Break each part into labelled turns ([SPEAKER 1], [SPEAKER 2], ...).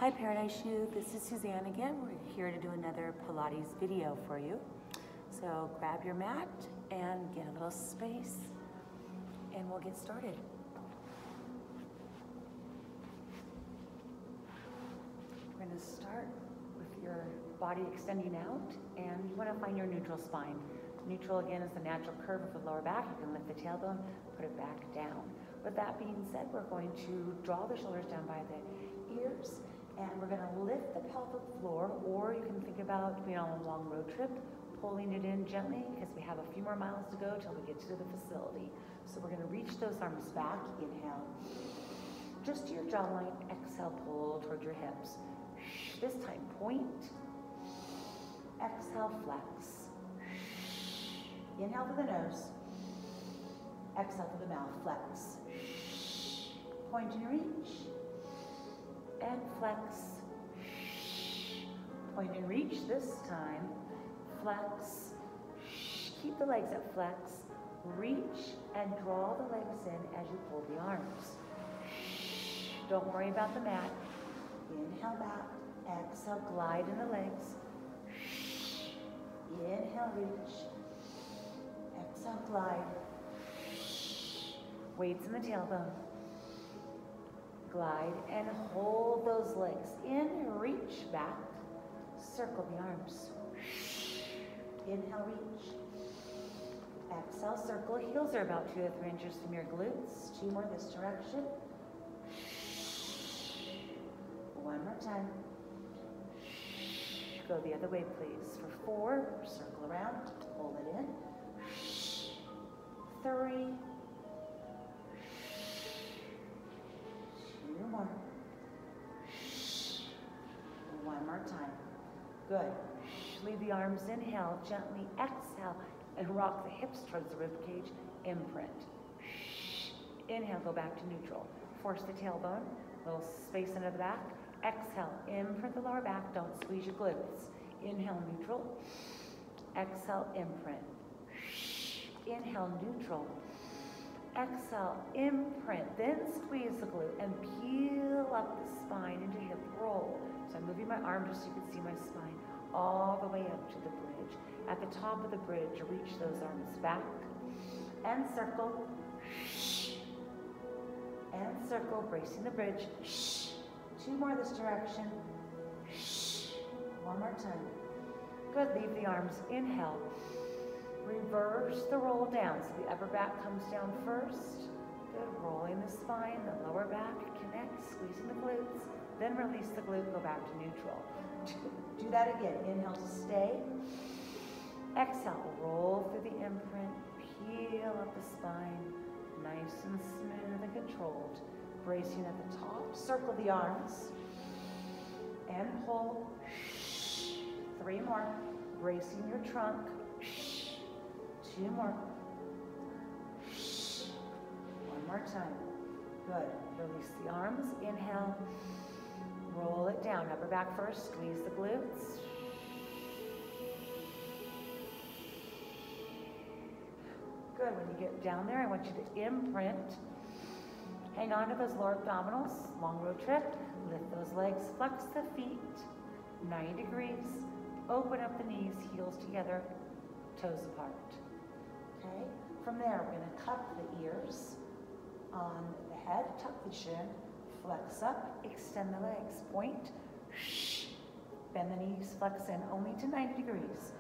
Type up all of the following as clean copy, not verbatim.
[SPEAKER 1] Hi Paradise Youth, this is Suzanne again. We're here to do another Pilates video for you. So grab your mat and get a little space and we'll get started. We're going to start with your body extending out, and you want to find your neutral spine. Neutral again is the natural curve of the lower back. You can lift the tailbone, put it back down. With that being said, we're going to draw the shoulders down by the ears, and we're going to lift the pelvic floor, or you can think about being on a long road trip, pulling it in gently because we have a few more miles to go till we get to the facility. So we're going to reach those arms back. Inhale, just to your jawline. Exhale, pull towards your hips. This time, point. Exhale, flex. Inhale through the nose. Exhale through the mouth, flex. Point and reach. And flex. Point and reach this time. Flex. Keep the legs at flex. Reach and draw the legs in as you pull the arms. Don't worry about the mat. Inhale back. Exhale, glide in the legs. Inhale, reach. Exhale, glide. Weights in the tailbone. Glide and hold those legs in, reach back, circle the arms. Inhale, reach. Exhale, circle. Heels are about 2 to 3 inches from your glutes. 2 more this direction. One more time. Go the other way, please. For 4, circle around, hold it in. 3. 2 more. 1 more time. Good. Leave the arms, inhale, gently exhale, and rock the hips towards the rib cage, imprint. Inhale, go back to neutral. Force the tailbone, little space into the back. Exhale, imprint the lower back, don't squeeze your glutes. Inhale, neutral. Exhale, imprint. Inhale, neutral. Exhale, imprint, then squeeze the glute and peel up the spine into hip roll. So I'm moving my arm just so you can see my spine all the way up to the bridge. At the top of the bridge, reach those arms back and circle. And circle, bracing the bridge. 2 more this direction. 1 more time. Good, leave the arms, inhale. Reverse the roll down, so the upper back comes down first. Good, rolling the spine, the lower back connects, squeezing the glutes, then release the glute, go back to neutral. Do that again, inhale to stay. Exhale, roll through the imprint, peel up the spine, nice and smooth and controlled. Bracing at the top, circle the arms, and pull. 3 more, bracing your trunk. 2 more. 1 more time. Good. Release the arms. Inhale. Roll it down. Upper back first. Squeeze the glutes. Good. When you get down there, I want you to imprint. Hang on to those lower abdominals. Long road trip. Lift those legs. Flex the feet. 90 degrees. Open up the knees. Heels together. Toes apart. Okay, from there, we're going to cup the ears on the head, tuck the chin, flex up, extend the legs, point, bend the knees, flex in only to 90 degrees.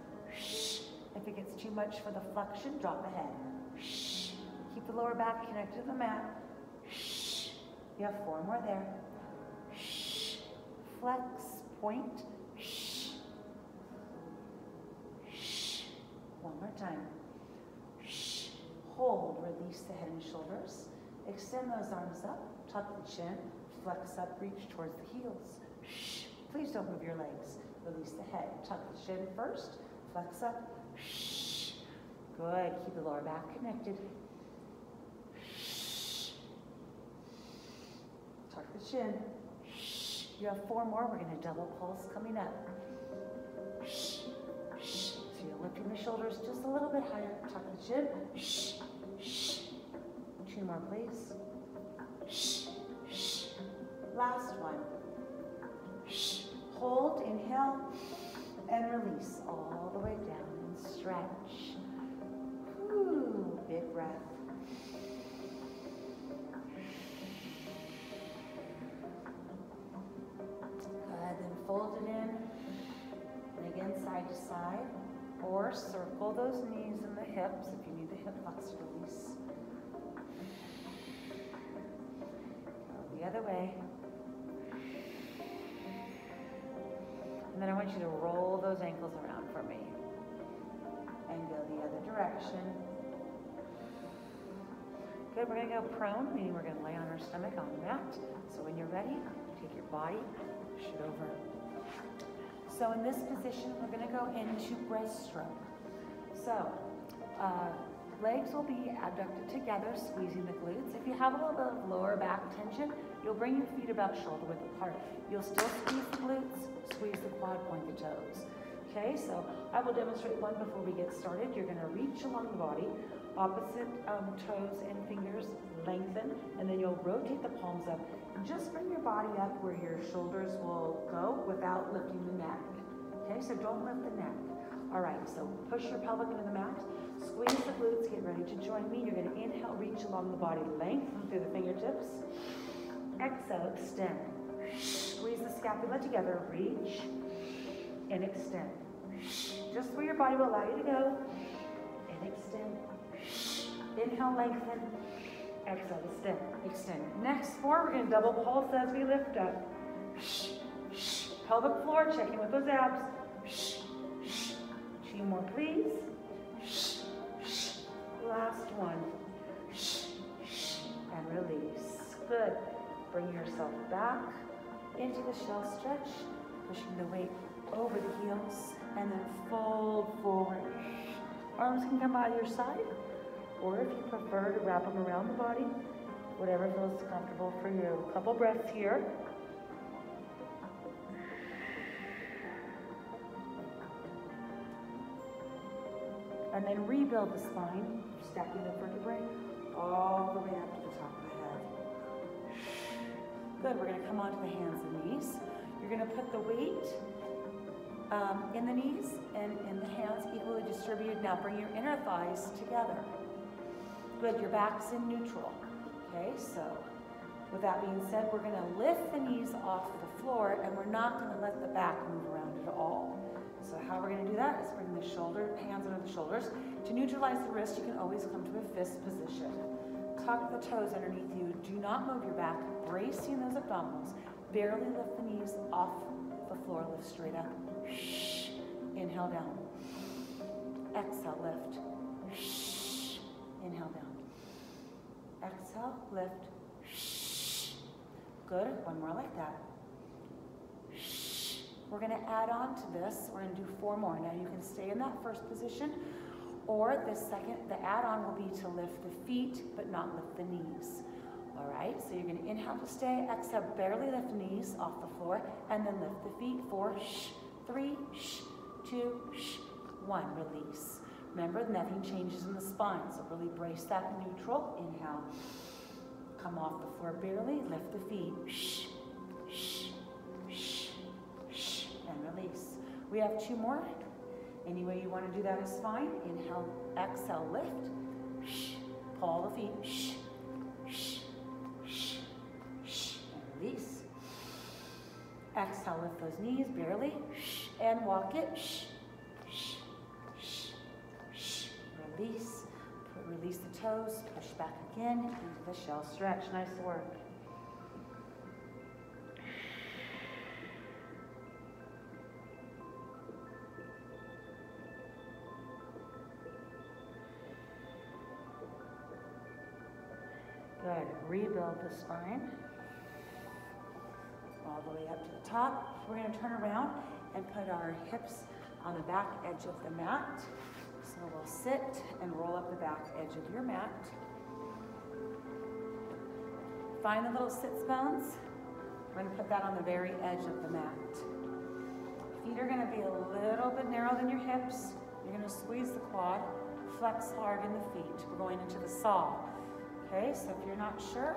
[SPEAKER 1] If it gets too much for the flexion, drop the head. Keep the lower back connected to the mat. You have 4 more there. Flex, point. 1 more time. Hold, release the head and shoulders. Extend those arms up, tuck the chin, flex up, reach towards the heels. Please don't move your legs. Release the head, tuck the chin first, flex up. Good, keep the lower back connected. Tuck the chin. You have 4 more, we're going to double pulse coming up. So you're lifting the shoulders just a little bit higher, tuck the chin. 2 more, please. Last one. hold, inhale, and release all the way down and stretch. Ooh, big breath. Good, then fold it in, and again side to side, or circle those knees and the hips if you need the hip flexor release. Go the other way. And then I want you to roll those ankles around for me. And go the other direction. Good, we're gonna go prone, meaning we're gonna lay on our stomach on the mat. So when you're ready, take your body, push it over. So in this position, we're gonna go into breaststroke. So, legs will be abducted together, squeezing the glutes. If you have a little bit of lower back tension, you'll bring your feet about shoulder width apart. You'll still squeeze the glutes, squeeze the quad, point the toes. Okay, so I will demonstrate one before we get started. You're gonna reach along the body, opposite toes and fingers lengthen, and then you'll rotate the palms up. And just bring your body up where your shoulders will go without lifting the neck. Okay, so don't lift the neck. All right, so push your pelvic into the mat, squeeze the glutes, get ready to join me. You're gonna inhale, reach along the body, lengthen through the fingertips. Exhale, extend. Squeeze the scapula together, reach and extend. Just where your body will allow you to go, and extend. Inhale, lengthen. Exhale, extend, extend. Next four, we're gonna double pulse as we lift up. Pelvic floor, checking with those abs. Two more, please. Last one. And release. Good. Bring yourself back into the shell stretch, pushing the weight over the heels, and then fold forward. Arms can come by your side, or if you prefer to wrap them around the body, whatever feels comfortable for you. A couple breaths here. And then rebuild the spine, stacking the vertebrae all the way up to the top of the head. Good, we're gonna come onto the hands and knees. You're gonna put the weight in the knees and in the hands equally distributed. Now bring your inner thighs together. Good, your back's in neutral. Okay, so with that being said, we're gonna lift the knees off the floor and we're not gonna let the back move around at all. So how we're gonna do that is bring the hands under the shoulders. To neutralize the wrist, you can always come to a fist position. Tuck the toes underneath you. Do not move your back, bracing those abdominals. Barely lift the knees off the floor, lift straight up. Inhale down. Exhale, lift. Inhale down. Exhale, lift. Good, one more like that. We're gonna add on to this. We're gonna do 4 more. Now you can stay in that first position, or the add-on will be to lift the feet, but not lift the knees. All right, so you're gonna inhale to stay, exhale, barely lift the knees off the floor, and then lift the feet. 4, 3, 2, 1, release. Remember, nothing changes in the spine, so really brace that neutral. Inhale, come off the floor barely, lift the feet. And release. We have 2 more. Any way you want to do that is fine. Inhale, exhale, lift. Pull the feet. And release. Exhale, lift those knees barely. And walk it. Release. Release the toes. Push back again into the shell stretch. Nice work. Good. Rebuild the spine all the way up to the top. We're going to turn around and put our hips on the back edge of the mat. So we'll sit and roll up the back edge of your mat. Find the little sits bones. We're going to put that on the very edge of the mat. Feet are going to be a little bit narrow than your hips. You're going to squeeze the quad, flex hard in the feet. We're going into the saw. Okay, so if you're not sure,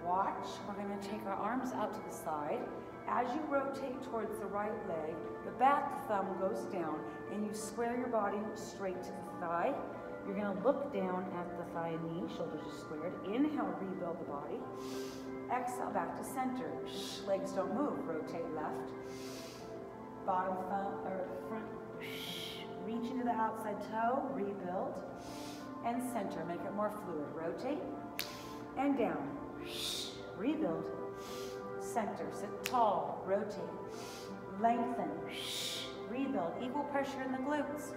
[SPEAKER 1] Watch, we're gonna take our arms out to the side. As you rotate towards the right leg, the back thumb goes down and you square your body straight to the thigh. You're gonna look down at the thigh and knee, shoulders are squared. Inhale, rebuild the body. Exhale, back to center. Legs don't move, rotate left. Bottom thumb, or front, reach into the outside toe, rebuild. And center, make it more fluid. Rotate and down. Rebuild. Center, sit tall, rotate. Lengthen. Rebuild. Equal pressure in the glutes.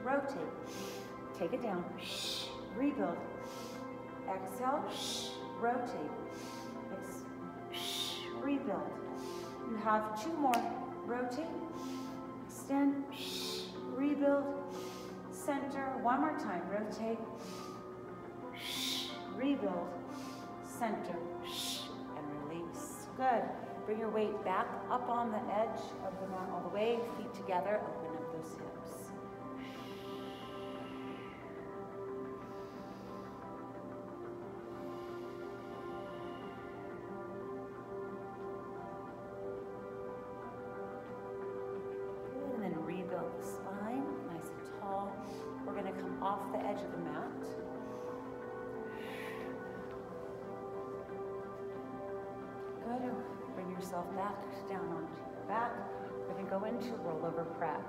[SPEAKER 1] Rotate. Take it down. Rebuild. Exhale. Rotate. Rebuild. You have 2 more. Rotate. Extend. Rebuild. Center. 1 more time. Rotate. Rebuild. Center. And release. Good. Bring your weight back up on the edge of the mat all the way. Feet together. Open up those hips. And then rebuild the spine. Nice and tall. We're going to come off the edge of the mat. Good. Bring yourself back down onto your back. We're going to go into rollover prep.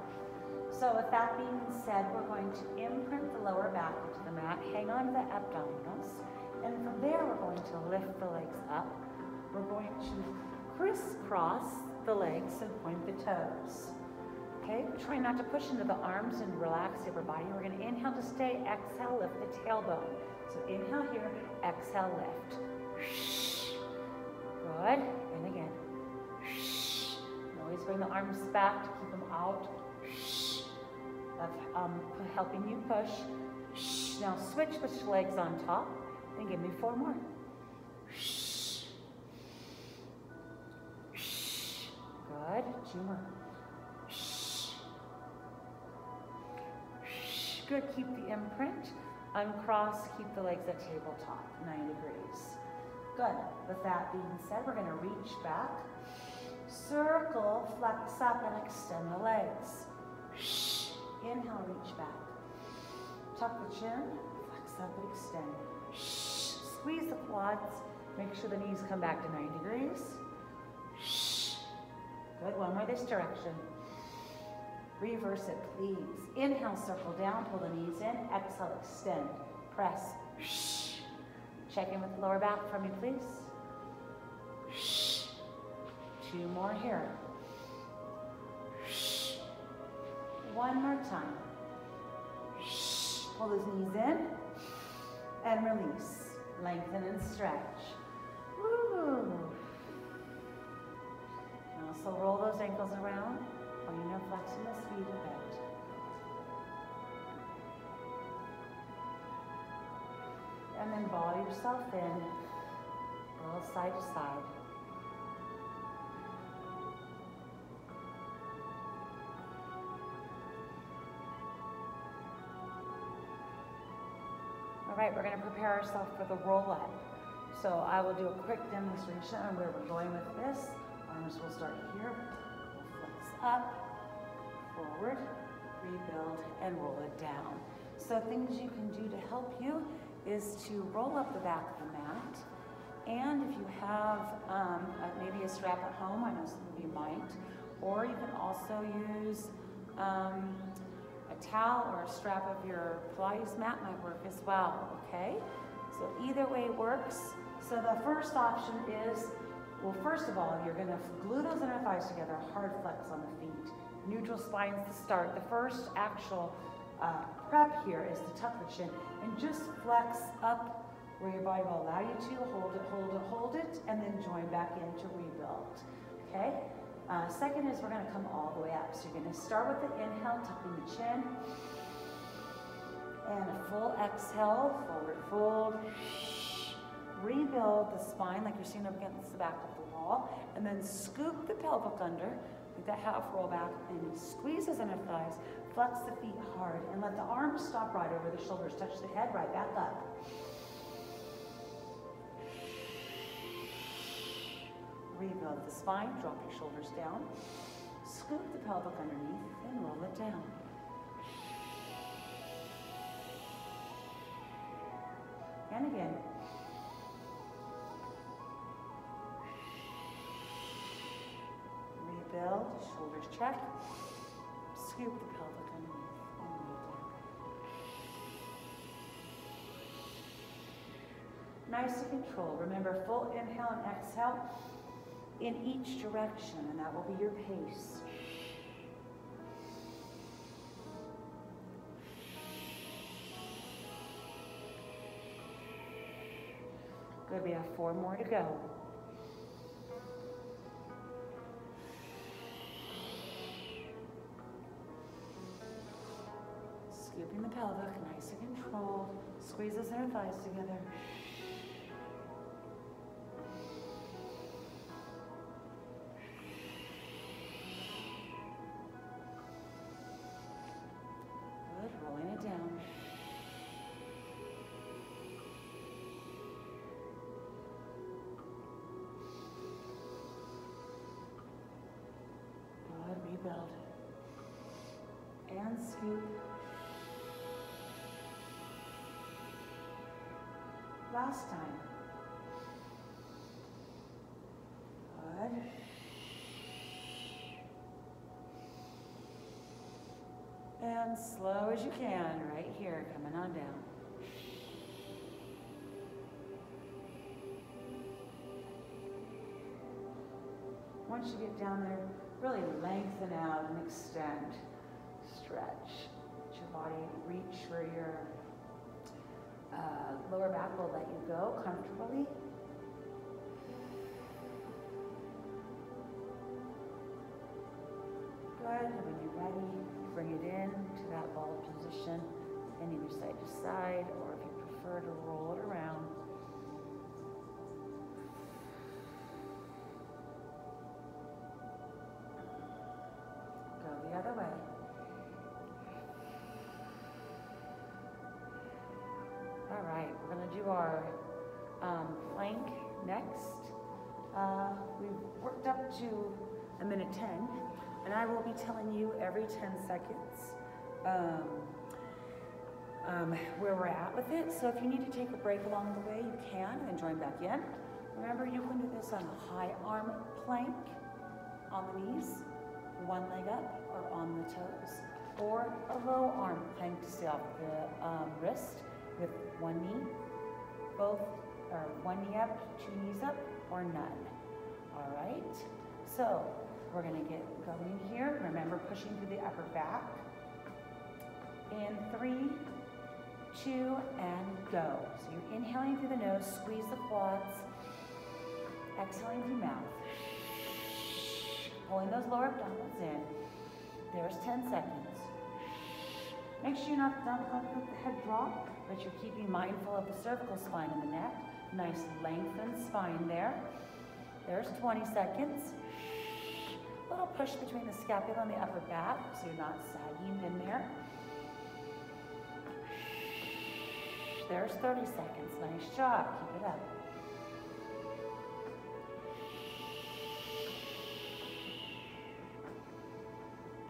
[SPEAKER 1] So with that being said, we're going to imprint the lower back into the mat, hang on to the abdominals, and from there we're going to lift the legs up. We're going to crisscross the legs and point the toes. Okay, try not to push into the arms and relax the upper body. We're going to inhale to stay, exhale, lift the tailbone. So inhale here, exhale, lift. Good, and again. Always bring the arms back to keep them out of helping you push. Now switch legs on top and give me 4 more. Good, 2 more. Good, keep the imprint. Uncross, keep the legs at tabletop, 9 degrees. Good, with that being said, we're gonna reach back, circle, flex up and extend the legs. Inhale, reach back. Tuck the chin, flex up and extend. Squeeze the quads, make sure the knees come back to 9 degrees. Good, 1 more this direction. Reverse it, please. Inhale, circle down, pull the knees in. Exhale, extend, press. Check in with the lower back for me, please. 2 more here. 1 more time. Pull those knees in and release. Lengthen and stretch. Woo. And also roll those ankles around while you're flexing the feet a bit. And then ball yourself in, roll side to side. All right, we're going to prepare ourselves for the roll up. So I will do a quick demonstration on where we're going with this. Arms will start here. We'll flex up, forward, rebuild, and roll it down. So things you can do to help you is to roll up the back of the mat. And if you have maybe a strap at home, I know some of you might, or you can also use a towel or a strap of your Pilates mat might work as well, okay? So either way works. So the first option is, well, first of all, you're gonna glue those inner thighs together, hard flex on the feet. Neutral spine's the start. The first actual prep here is to tuck the chin and just flex up where your body will allow you to. Hold it, hold it, hold it, and then join back in to rebuild, okay? Second is we're gonna come all the way up. So you're gonna start with the inhale, tucking the chin, and a full exhale, forward fold. Rebuild the spine like you're seeing up against the back of the wall, and then scoop the pelvic under, make that half roll back, and squeeze those inner thighs, flex the feet hard, and let the arms stop right over the shoulders, touch the head right back up. Rebuild the spine, drop your shoulders down. Scoop the pelvic underneath and roll it down. And again. Rebuild, shoulders check. Scoop the pelvic underneath and roll down. Nice and controlled. Remember, full inhale and exhale in each direction, and that will be your pace. Good, we have 4 more to go. Scooping the pelvic, nice and controlled. Squeeze those inner thighs together. Good, rolling it down. Good, rebuild. And scoop. Last time. Good. And slow as you can, right here, coming on down. Once you get down there, really lengthen out and extend. Stretch. Let your body reach where your lower back will let you go comfortably. Good. And when you're ready, bring it in to that ball position, and either side to side, or if you prefer to roll it around. Go the other way. All right, we're going to do our plank next. We've worked up to 1:10, and I will be telling you every 10 seconds where we're at with it. So if you need to take a break along the way, you can, and then join back in. Remember, you can do this on a high arm plank, on the knees, one leg up, or on the toes, or a low arm plank to stay off the wrist, with one knee, both, or one knee up, 2 knees up, or none. All right, so we're gonna get going here. Remember, pushing through the upper back. In 3, 2, and go. So you're inhaling through the nose, squeeze the quads, exhaling through mouth. Pulling those lower abdominals in. There's 10 seconds. Make sure you're not let the head drop, but you're keeping mindful of the cervical spine and the neck. Nice lengthened spine there. There's 20 seconds. A little push between the scapula and the upper back, so you're not sagging in there. There's 30 seconds. Nice job. Keep it up.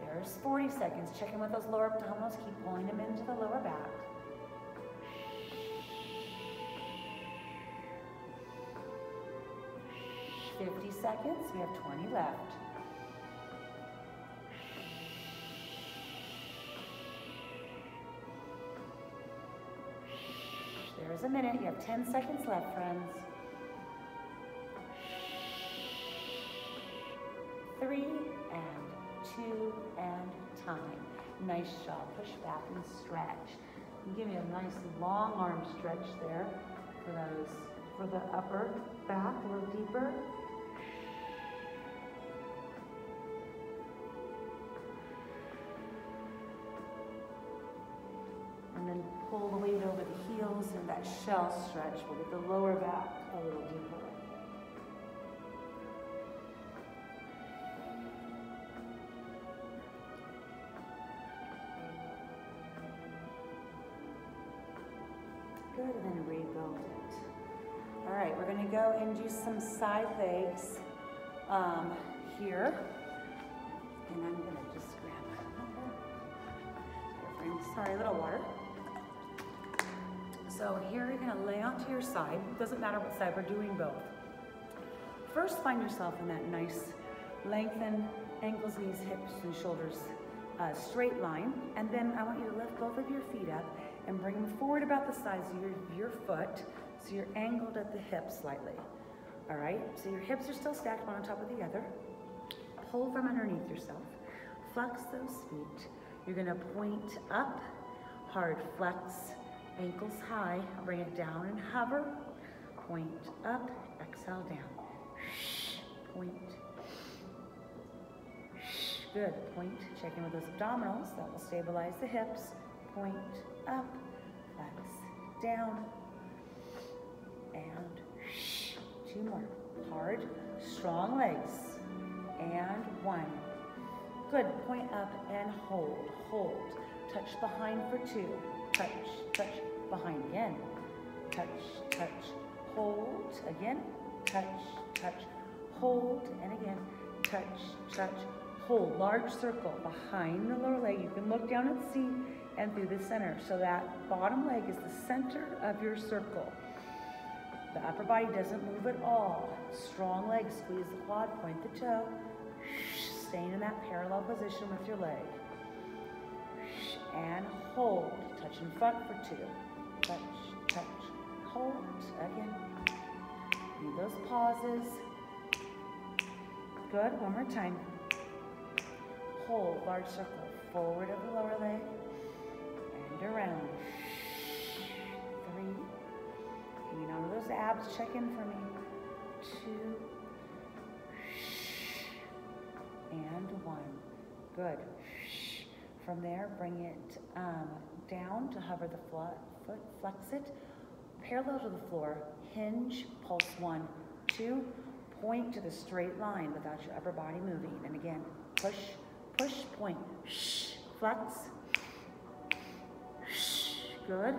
[SPEAKER 1] There's 40 seconds. Check in with those lower abdominals. Keep pulling them into the lower back. $50 seconds. We have 20 left. There's a minute. You have 10 seconds left, friends. 3 and 2 and time. Nice job. Push back and stretch. And give me a nice long arm stretch there for the upper back, a little deeper. And then pull the weight over the heels, and that shell stretch will get the lower back a little deeper. Good, and then rebuild it. All right, we're gonna go and do some side legs here. And I'm gonna just grab sorry, a little water. So here you're gonna lay onto your side. Doesn't matter what side, we're doing both. First, find yourself in that nice lengthen ankles, knees, hips, and shoulders straight line. And then I want you to lift both of your feet up and bring them forward about the size of your foot, so you're angled at the hips slightly. All right, so your hips are still stacked one on top of the other. Pull from underneath yourself. Flex those feet. You're gonna point up, hard flex, ankles high, bring it down and hover. Point up, exhale down. Point. Good, point, check in with those abdominals, that will stabilize the hips. Point up, flex, down, and two more. Hard, strong legs, and one. Good, point up and hold, hold. Touch behind for two. Touch, touch, behind again. Touch, touch, hold, again. Touch, touch, hold, and again. Touch, touch, hold. Large circle behind the lower leg. You can look down and see, and through the center. So that bottom leg is the center of your circle. The upper body doesn't move at all. Strong legs, squeeze the quad, point the toe. Staying in that parallel position with your leg. And hold. Touch in front for two. Touch, touch, hold. Again. Need those pauses. Good. One more time. Hold. Large circle. Forward of the lower leg. And around. Three. Hanging on to those abs. Check in for me. Two. And one. Good. From there, bring it down to hover the foot, flex it, parallel to the floor, hinge, pulse 1, 2, point to the straight line without your upper body moving. And again, push, push, point, flex, good.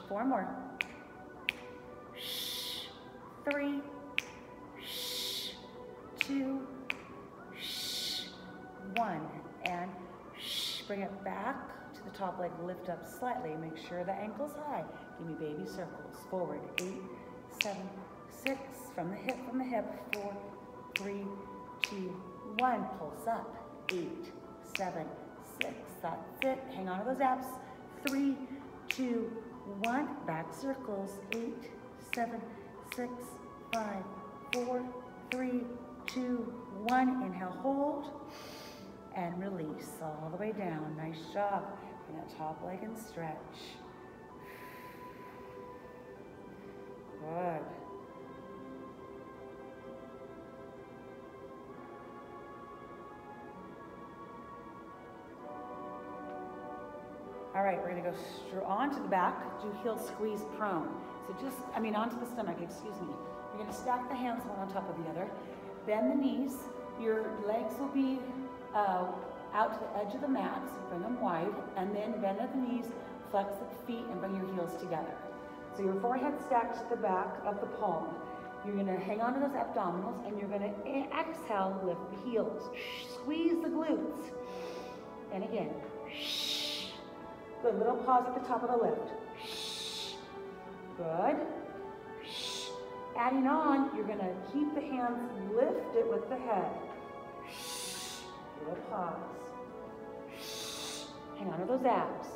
[SPEAKER 1] Four more. 3, 2, 1, and bring it back to the top leg, lift up slightly, make sure the ankle's high. Give me baby circles, forward, 8, 7, 6, from the hip, 4, 3, 2, 1, pulse up, 8, 7, 6, that's it, hang on to those abs, 3, 2, 1, back circles, 8, 7, 6, 5, 4, 3, 2, 1. Inhale, hold, and release all the way down. Nice job. And that top leg and stretch. Good. All right, we're gonna go onto the back, do heel squeeze prone. So onto the stomach, excuse me. You're gonna stack the hands one on top of the other. Bend the knees. Your legs will be out to the edge of the mat, so bring them wide, and then bend at the knees, flex the feet, and bring your heels together. So your forehead stacked to the back of the palm. You're gonna hang on to those abdominals, and you're gonna exhale, lift the heels. Squeeze the glutes. And again. Good, little pause at the top of the lift. Good. Adding on, you're gonna keep the hands lifted with the head. Little pause. Hang on to those abs.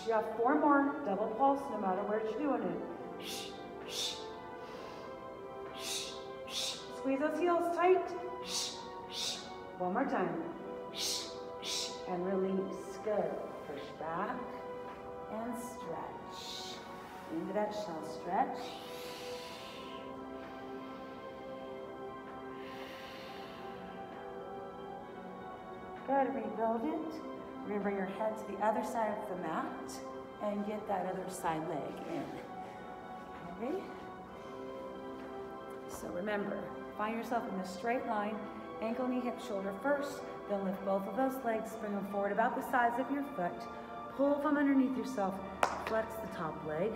[SPEAKER 1] You have 4 more, double pulse no matter where you're doing it. Squeeze those heels tight. One more time. And release. Good. Push back and stretch. Into that shell stretch. Good, rebuild it. We're gonna bring your head to the other side of the mat and get that other side leg in. Okay? So remember, find yourself in this straight line, ankle, knee, hip, shoulder first, then lift both of those legs, bring them forward about the size of your foot,
[SPEAKER 2] Pull from underneath yourself. Flex the top leg.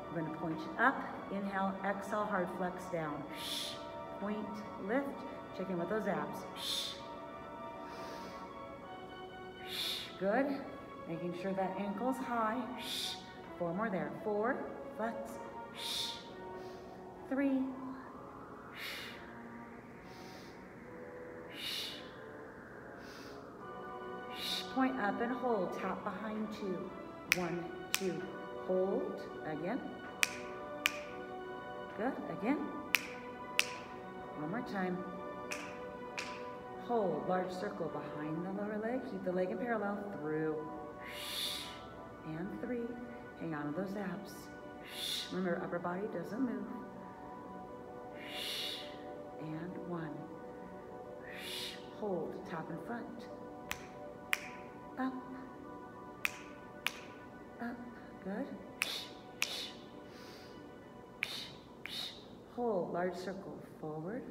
[SPEAKER 2] We're going to point up. Inhale, exhale, hard flex down. Shh. Point, lift. Check in with those abs. Shh. Shh. Good. Making sure that ankle's high. Shh. 4 more there. 4. Flex. Shh. 3. Shh. Shh. Point up and hold. Tap behind 2. 1, 2. Hold. Again. Good. Again. One more time. Hold. Large circle behind the lower leg. Keep the leg in parallel. Through. Shh. And 3. Hang on to those abs. Shh. Remember, upper body doesn't move. Shh. And 1. Shh. Hold. Tap in front. Up. Up. Good. Hold, large circle, forward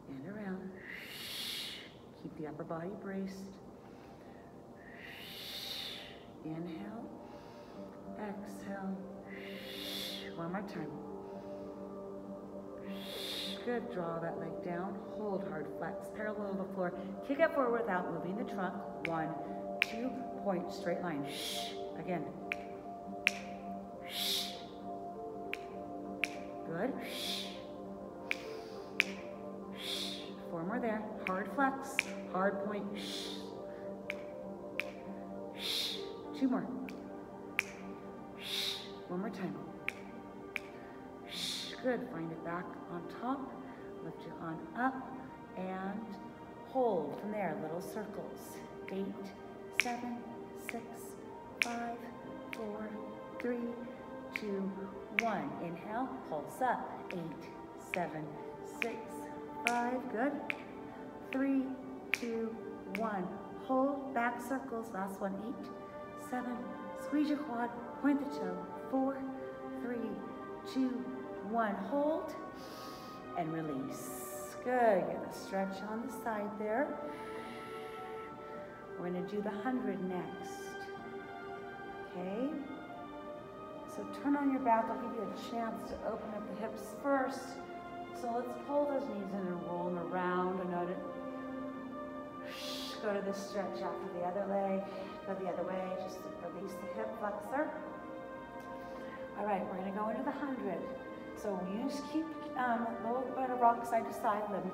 [SPEAKER 2] and around. Keep the upper body braced. Inhale, exhale. One more time. Good, draw that leg down. Hold, hard flex, parallel to the floor. Kick it forward without moving the trunk. 1, 2, point, straight line. Again. Good. 4 more there. Hard flex. Hard point. 2 more. 1 more time. Good. Find it back on top. Lift your arm up and hold from there. Little circles. 8, 7, 6, 5, 4, 3, 2, 1. Inhale, pulse up. 8, 7, 6, 5. Good. 3, 2, 1. Hold, back circles. Last one. 8, 7. Squeeze your quad. Point the toe. 4, 3, 2, 1. Hold and release. Good. Get a stretch on the side there. We're going to do the 100 next. Okay. So turn on your back. I'll give you a chance to open up the hips first. So let's pull those knees in and roll them around. And go to the stretch after the other leg. Go the other way. Just release the hip flexor. All right, we're going to go into the 100. So you just keep a little bit of rock side to side. Let me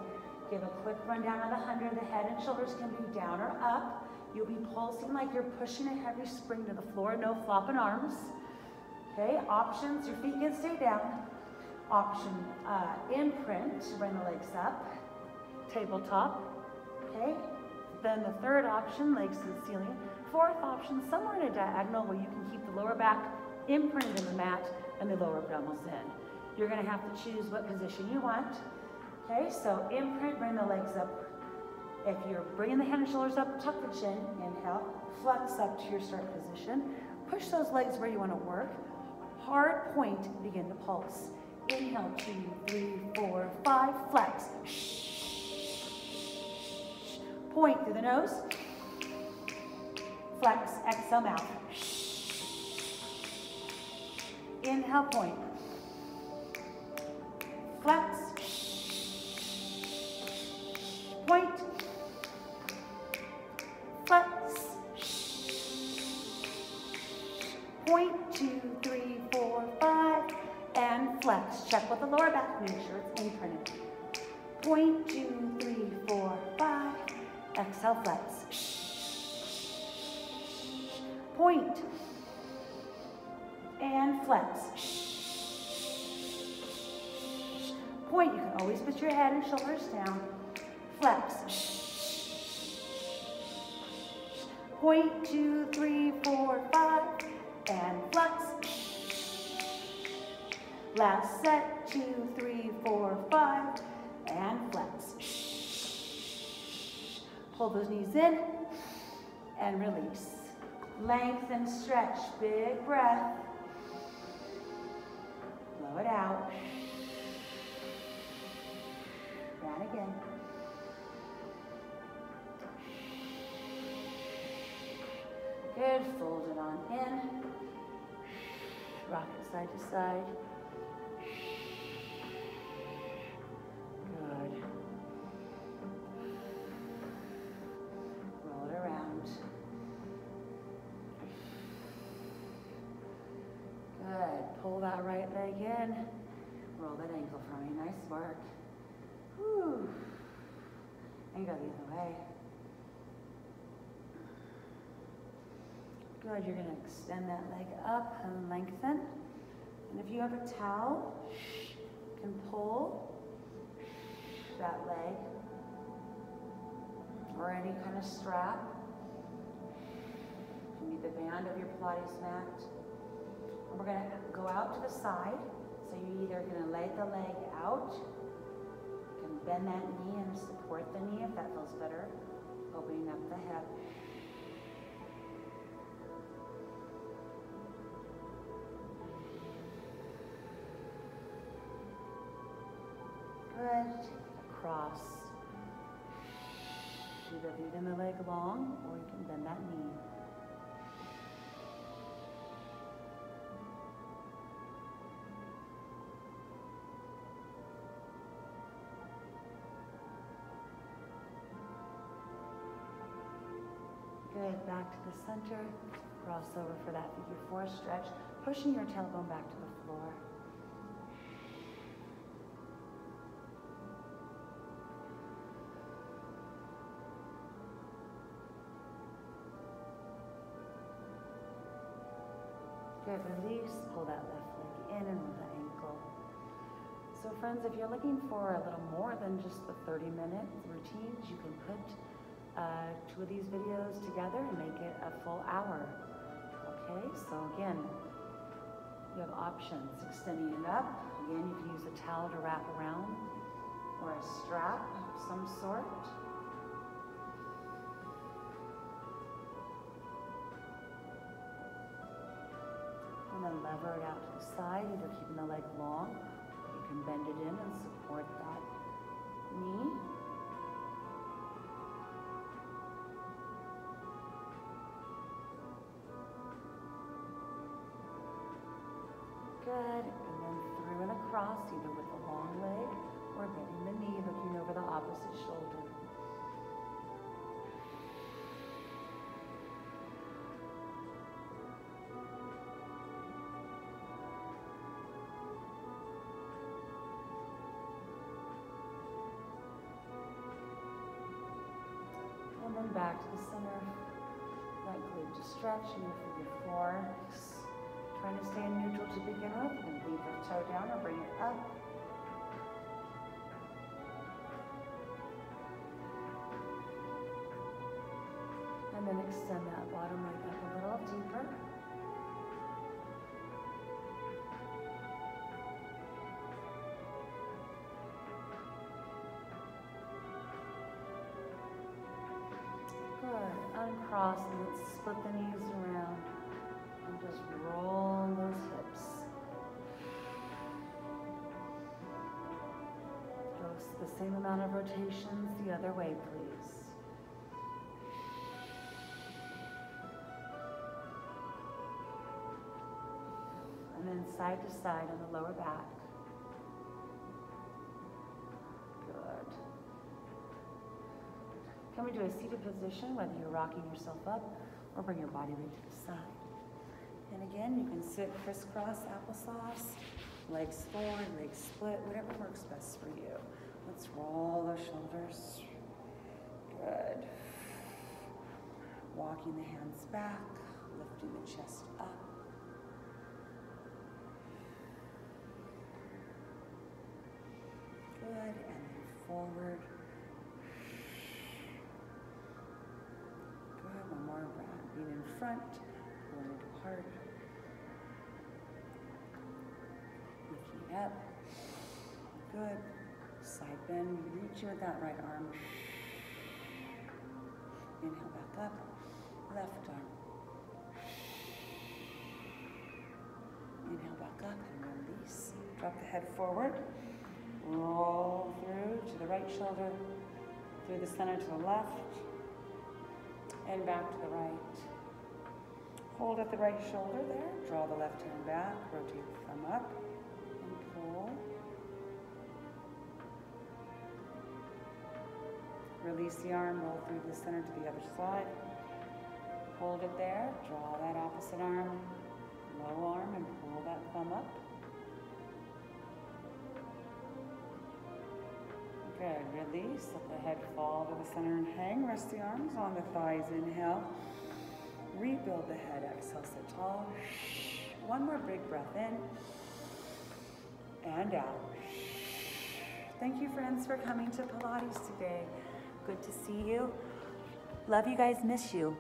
[SPEAKER 2] give a quick rundown of the 100. The head and shoulders can be down or up. You'll be pulsing like you're pushing a heavy spring to the floor. No flopping arms. Okay, options, your feet can stay down. Option, imprint, bring the legs up. Tabletop, okay? Then the third option, legs to the ceiling. Fourth option, somewhere in a diagonal where you can keep the lower back imprinted in the mat and the lower abdominals in. You're gonna have to choose what position you want. Okay, so imprint, bring the legs up. If you're bringing the head and shoulders up, tuck the chin, inhale, flex up to your start position. Push those legs where you wanna work. Hard point, begin to pulse. Inhale, 2, 3, 4, 5, flex. Point through the nose. Flex, exhale, mouth. Inhale, point. Flex. Point. Flex. Point, 2, 3, 4, 5, and flex. Check with the lower back, make sure it's imprinted. Point, 2, 3, 4, 5. Exhale, flex. Point. And flex. Point, you can always put your head and shoulders down. Flex. Point, 2, 3, 4, 5. And flex. Last set, 2, 3, 4, 5, and flex. Pull those knees in and release. Lengthen, stretch, big breath. Blow it out. And again. Good, fold it on in. Rock it side to side. Good. Roll it around. Good. Pull that right leg in. Roll that ankle for me. Nice work. Whew. And go the other way. Good. You're going to extend that leg up and lengthen. And if you have a towel, you can pull that leg or any kind of strap. It can be the band of your Pilates mat. And we're going to go out to the side. So you're either going to lay the leg out, you can bend that knee and support the knee if that feels better, opening up the hip. Good. Take it across. Either leading the leg long or you can bend that knee. Good, back to the center, cross over for that figure four stretch, pushing your tailbone back to the floor. Good, release, pull that left leg in and roll the ankle. So friends, if you're looking for a little more than just the 30-minute routines, you can put 2 of these videos together and make it a full hour. Okay, so again, you have options. Extending it up. Again, you can use a towel to wrap around or a strap of some sort. And then lever it out to the side, either keeping the leg long, or you can bend it in and support that knee. Good, and then through and across, either with the long leg or bending the knee, looking over the opposite shoulder. And then back to the center, that glute to stretch, and your figure four. Trying to stay in neutral to begin with, and leave the toe down or bring it up. And then extend that bottom leg up a little deeper. Good. Uncross and let's split the knees around. And just roll those hips. Go the same amount of rotations the other way, please. And then side to side on the lower back. Good. Come into a seated position, whether you're rocking yourself up or bring your body weight to the side. And again, you can sit crisscross applesauce, legs forward, legs split, whatever works best for you. Let's roll the shoulders. Good. Walking the hands back, lifting the chest up. Good, and then forward. Good, one more round. Being in front. Pulling it apart. Lifting it up. Good. Side bend. Reaching with that right arm. Inhale back up. Left arm. Inhale back up and release. Drop the head forward. Roll through to the right shoulder. Through the center to the left. And back to the right. Hold at the right shoulder there. Draw the left hand back. Rotate the thumb up and pull. Release the arm, roll through the center to the other side. Hold it there. Draw that opposite arm, low arm, and pull that thumb up. Good. Release. Let the head fall to the center and hang. Rest the arms on the thighs. Inhale. Rebuild the head. Exhale, sit tall. One more big breath in and out. Thank you, friends, for coming to Pilates today. Good to see you. Love you guys. Miss you.